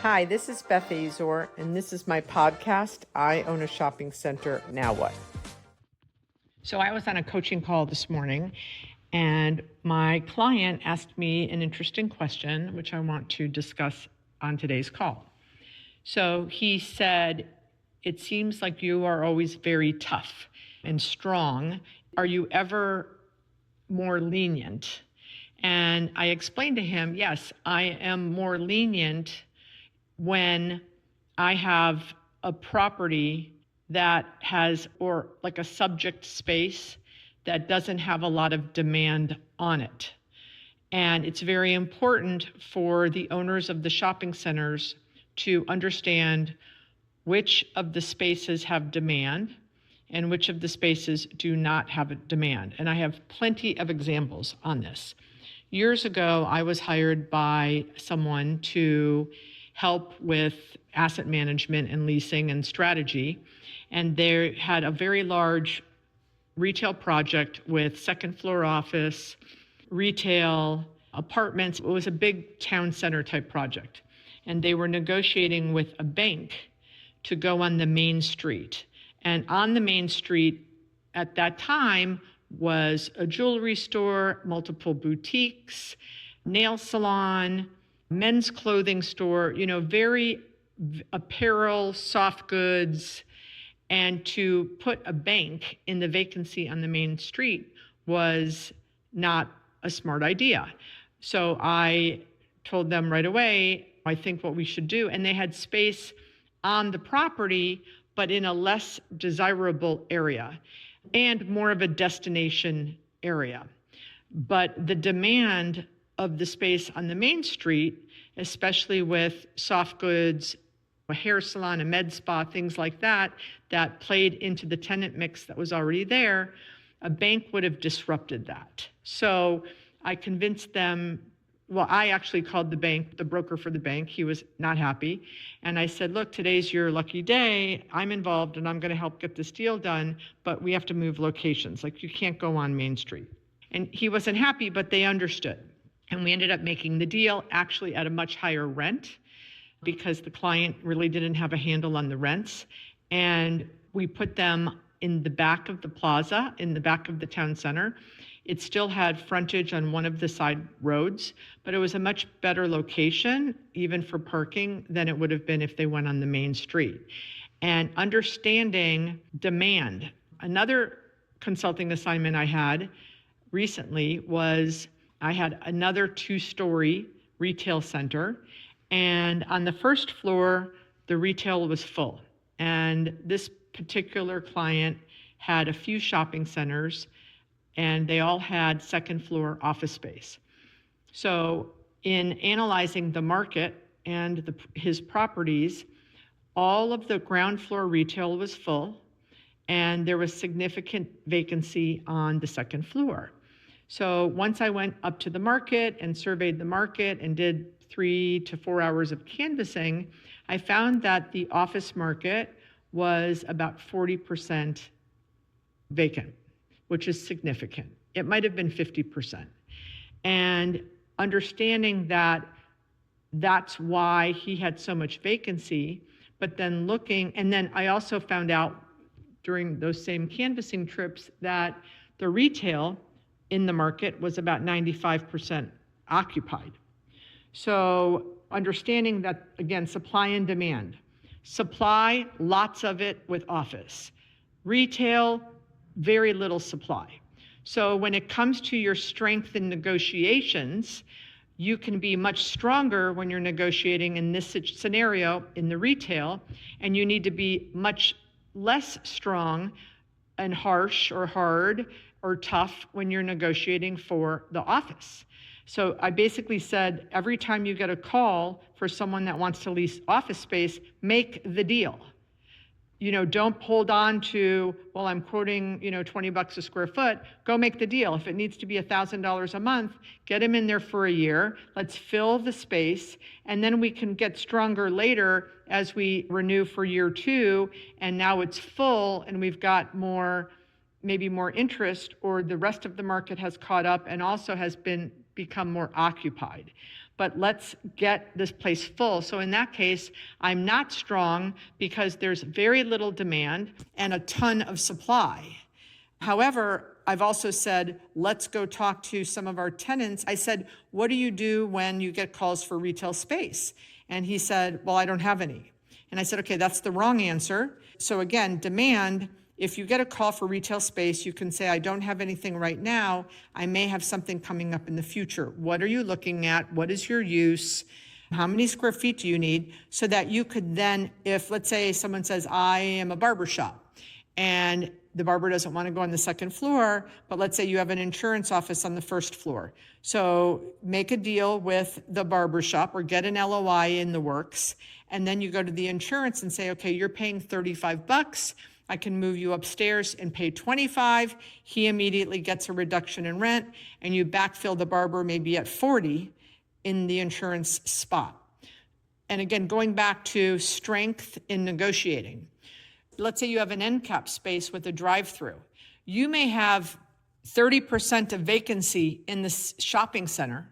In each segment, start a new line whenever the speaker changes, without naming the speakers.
Hi, this is Beth Azor, and this is my podcast, I Own a Shopping Center, Now What? So I was on a coaching call this morning, and my client asked me an interesting question, which I want to discuss on today's call. So he said, it seems like you are always very tough and strong. Are you ever more lenient? And I explained to him, yes, I am more lenient when I have a property that has, or like a subject space that doesn't have a lot of demand on it. And it's very important for the owners of the shopping centers to understand which of the spaces have demand and which of the spaces do not have a demand. And I have plenty of examples on this. Years ago, I was hired by someone to help with asset management and leasing and strategy. And they had a very large retail project with second floor office, retail, apartments. It was a big town center type project. And they were negotiating with a bank to go on the main street. And on the main street at that time was a jewelry store, multiple boutiques, nail salon, men's clothing store, very apparel, soft goods. And to put a bank in the vacancy on the main street was not a smart idea. So I told them right away, I think what we should do, and they had space on the property, but in a less desirable area and more of a destination area. But the demand of the space on the main street, especially with soft goods, a hair salon, a med spa, things like that, that played into the tenant mix that was already there, a bank would have disrupted that. So I convinced them, I actually called the bank, the broker for the bank. He was not happy. And I said, look, today's your lucky day. I'm involved and I'm going to help get this deal done, but we have to move locations. Like, you can't go on Main Street. And he wasn't happy, but they understood. And we ended up making the deal actually at a much higher rent because the client really didn't have a handle on the rents. And we put them in the back of the plaza, in the back of the town center. It still had frontage on one of the side roads, but it was a much better location, even for parking, than it would have been if they went on the main street. And understanding demand. Another consulting assignment I had recently was I had another 2-story retail center, and on the first floor, the retail was full. And this particular client had a few shopping centers, and they all had second floor office space. So in analyzing the market and his properties, all of the ground floor retail was full, and there was significant vacancy on the second floor. So once I went up to the market and surveyed the market and did 3 to 4 hours of canvassing, I found that the office market was about 40% vacant, which is significant. It might have been 50%. And understanding that that's why he had so much vacancy, but then looking, and then I also found out during those same canvassing trips that the retail in the market was about 95% occupied. So understanding that, again, supply and demand. Supply, lots of it with office. Retail, very little supply. So when it comes to your strength in negotiations, you can be much stronger when you're negotiating in this scenario in the retail, and you need to be much less strong and harsh or hard or tough when you're negotiating for the office. So I basically said, every time you get a call for someone that wants to lease office space, make the deal. Don't hold on to, I'm quoting, $20 a square foot. Go make the deal. If it needs to be $1,000 a month, get them in there for a year. Let's fill the space. And then we can get stronger later as we renew for year 2. And now it's full and we've got maybe more interest, or the rest of the market has caught up and also has become more occupied. but let's get this place full. So in that case, I'm not strong because there's very little demand and a ton of supply. However, I've also said, let's go talk to some of our tenants. I said, what do you do when you get calls for retail space? And he said, well, I don't have any. And I said, okay, that's the wrong answer. So again, demand, if you get a call for retail space, you can say, I don't have anything right now. I may have something coming up in the future. What are you looking at? What is your use? How many square feet do you need? So that you could then, if let's say someone says, I am a barber shop, and the barber doesn't want to go on the second floor, but let's say you have an insurance office on the first floor. So make a deal with the barber shop or get an LOI in the works. And then you go to the insurance and say, okay, you're paying $35. I can move you upstairs and pay $25. He immediately gets a reduction in rent, and you backfill the barber maybe at $40 in the insurance spot. And again, going back to strength in negotiating. Let's say you have an end cap space with a drive-through. You may have 30% of vacancy in the shopping center,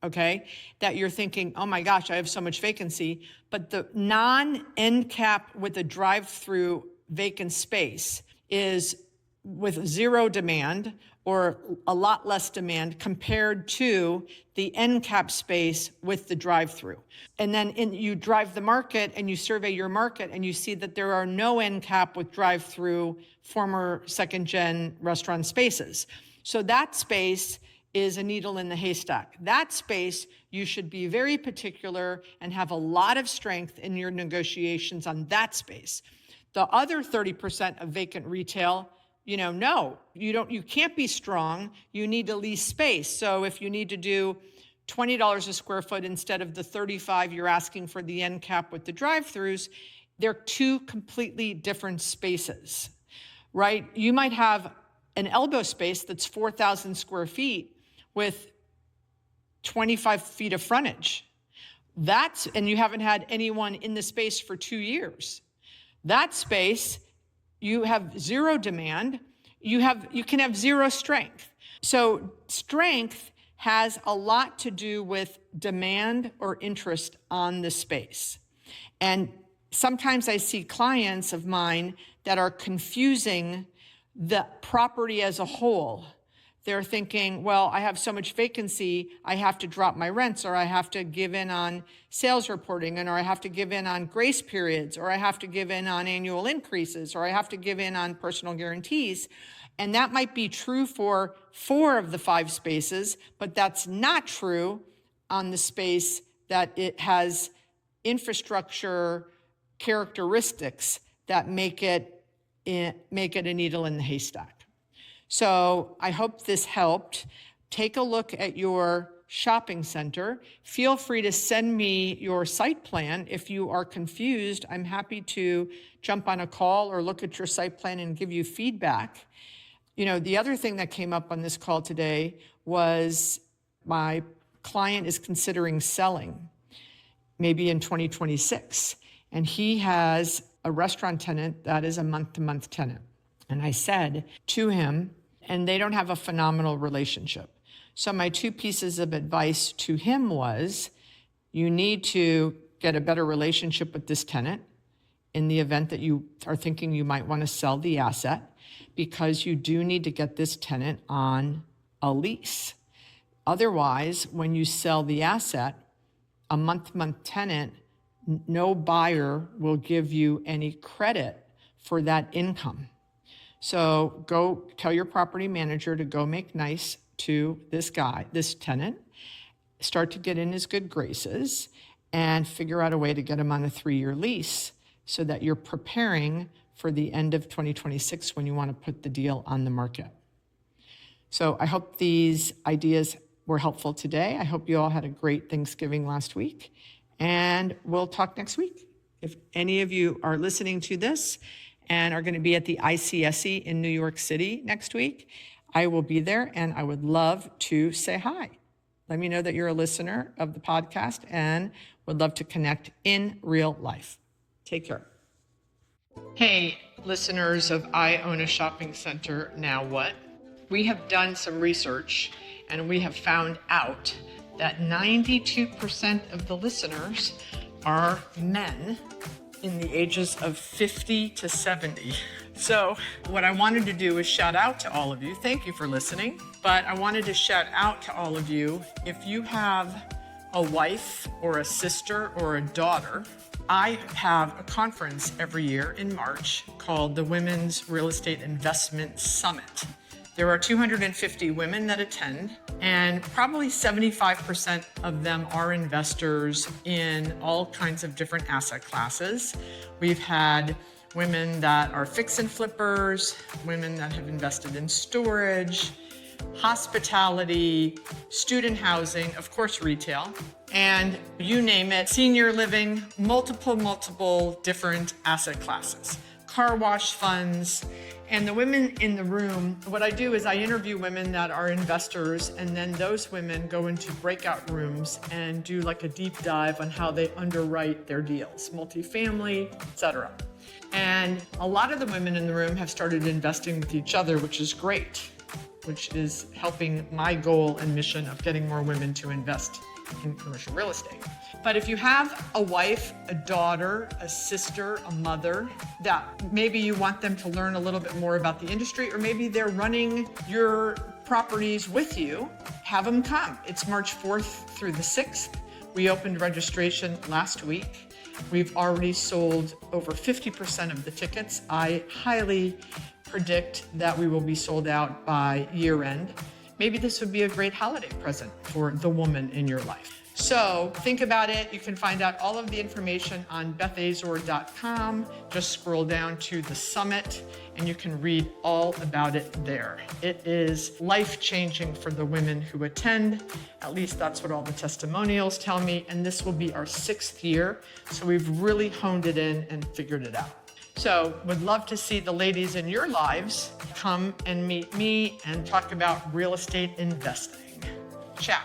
okay, that you're thinking, oh my gosh, I have so much vacancy. But the non-end cap with a drive-through vacant space is with zero demand or a lot less demand compared to the end cap space with the drive-through. And then you drive the market and you survey your market and you see that there are no end cap with drive-through former second-gen restaurant spaces. So that space is a needle in the haystack. That space, you should be very particular and have a lot of strength in your negotiations on that space. The other 30% of vacant retail, no, you can't be strong. You need to lease space. So if you need to do $20 a square foot instead of the $35 you're asking for the end cap with the drive-throughs, they're two completely different spaces, right? You might have an elbow space that's 4,000 square feet with 25 feet of frontage. And you haven't had anyone in the space for 2 years. That space, you have zero demand, you can have zero strength. So strength has a lot to do with demand or interest on the space. And sometimes I see clients of mine that are confusing the property as a whole. They're thinking, well, I have so much vacancy, I have to drop my rents, or I have to give in on sales reporting, or I have to give in on grace periods, or I have to give in on annual increases, or I have to give in on personal guarantees. And that might be true for 4 of the 5 spaces, but that's not true on the space that it has infrastructure characteristics that make it a needle in the haystack. So I hope this helped. Take a look at your shopping center. Feel free to send me your site plan. If you are confused, I'm happy to jump on a call or look at your site plan and give you feedback. The other thing that came up on this call today was my client is considering selling, maybe in 2026. And he has a restaurant tenant that is a month-to-month tenant. And I said to him, and they don't have a phenomenal relationship. So my 2 pieces of advice to him was, you need to get a better relationship with this tenant in the event that you are thinking you might want to sell the asset, because you do need to get this tenant on a lease. Otherwise, when you sell the asset, a month-to-month tenant, no buyer will give you any credit for that income. So go tell your property manager to go make nice to this tenant, start to get in his good graces, and figure out a way to get him on a 3-year lease so that you're preparing for the end of 2026 when you want to put the deal on the market. So I hope these ideas were helpful today. I hope you all had a great Thanksgiving last week, and we'll talk next week. If any of you are listening to this and are going to be at the ICSC in New York City next week, I will be there, and I would love to say hi. Let me know that you're a listener of the podcast and would love to connect in real life. Take care. Hey, listeners of I Own a Shopping Center, Now What? We have done some research, and we have found out that 92% of the listeners are men in the ages of 50 to 70. So what I wanted to do is shout out to all of you. Thank you for listening. But I wanted to shout out to all of you. If you have a wife or a sister or a daughter, I have a conference every year in March called the Women's Real Estate Investment Summit. There are 250 women that attend, and probably 75% of them are investors in all kinds of different asset classes. We've had women that are fix and flippers, women that have invested in storage, hospitality, student housing, of course, retail, and you name it, senior living, multiple different asset classes, car wash funds. And the women in the room, what I do is I interview women that are investors, and then those women go into breakout rooms and do like a deep dive on how they underwrite their deals, multifamily, etc. And a lot of the women in the room have started investing with each other, which is great, which is helping my goal and mission of getting more women to invest in commercial real estate. But if you have a wife, a daughter, a sister, a mother, that maybe you want them to learn a little bit more about the industry, or maybe they're running your properties with you, have them come. It's March 4th through the 6th. We opened registration last week. We've already sold over 50% of the tickets. I highly predict that we will be sold out by year end. Maybe this would be a great holiday present for the woman in your life. So think about it. You can find out all of the information on bethazor.com. Just scroll down to the summit and you can read all about it there. It is life-changing for the women who attend. At least that's what all the testimonials tell me. And this will be our 6th year. So we've really honed it in and figured it out. So would love to see the ladies in your lives come and meet me and talk about real estate investing. Ciao.